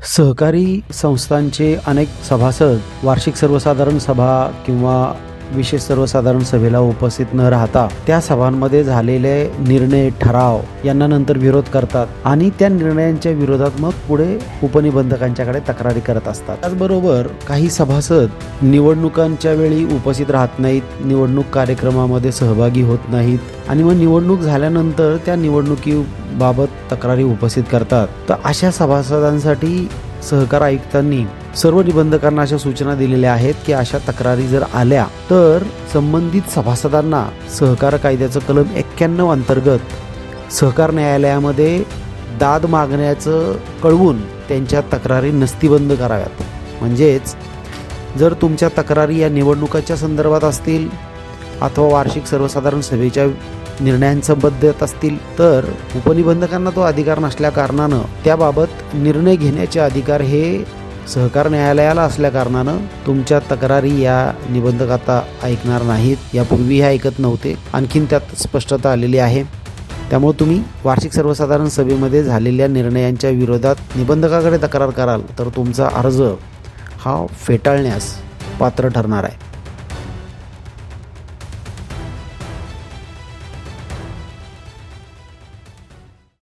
सहकारी संस्थांचे अनेक सभासद वार्षिक सर्वसाधारण सभा किंवा विशेष सर्वसाधारण सभेला उपस्थित न राहता त्या सभांमध्ये झालेले निर्णय ठराव यांना नंतर विरोध करतात आणि त्या निर्णयांच्या विरोधात मग पुढे उपनिबंधकांच्याकडे तक्रारी करत असतात। त्याचबरोबर काही सभासद निवडणुकांच्या वेळी उपस्थित राहत नाहीत, निवडणूक कार्यक्रमामध्ये सहभागी होत नाहीत आणि मग निवडणूक झाल्यानंतर त्या निवडणुकीबाबत तक्रारी उपस्थित करतात। तर अशा सभासदांसाठी सहकार आयुक्तांनी सर्व निबंधकांना अशा सूचना दिलेल्या आहेत की अशा तक्रारी जर आल्या तर संबंधित सभासदांना सहकार कायद्याचं कलम 91 अंतर्गत सहकार न्यायालयामध्ये दाद मागण्याचं कळवून त्यांच्या तक्रारी नस्तीबंद कराव्यात। म्हणजेच जर तुमच्या तक्रारी या निवडणुकाच्या संदर्भात असतील अथवा वार्षिक सर्वसाधारण सभेच्या निर्णयांसंबंधित असतील तर उपनिबंधकांना तो अधिकार नसल्या कारणानं त्याबाबत निर्णय घेण्याचे अधिकार हे सहकार न्यायालयाला असल्या कारणानं तुमच्या तक्रारी या निबंधक आता ऐकणार नाहीत। यापूर्वी हे ऐकत नव्हते, आणखीन त्यात स्पष्टता आलेली आहे। त्यामुळे तुम्ही वार्षिक सर्वसाधारण सभेमध्ये झालेल्या निर्णयांच्या विरोधात निबंधकाकडे तक्रार कराल तर तुमचा अर्ज हा फेटाळण्यास पात्र ठरणार आहे।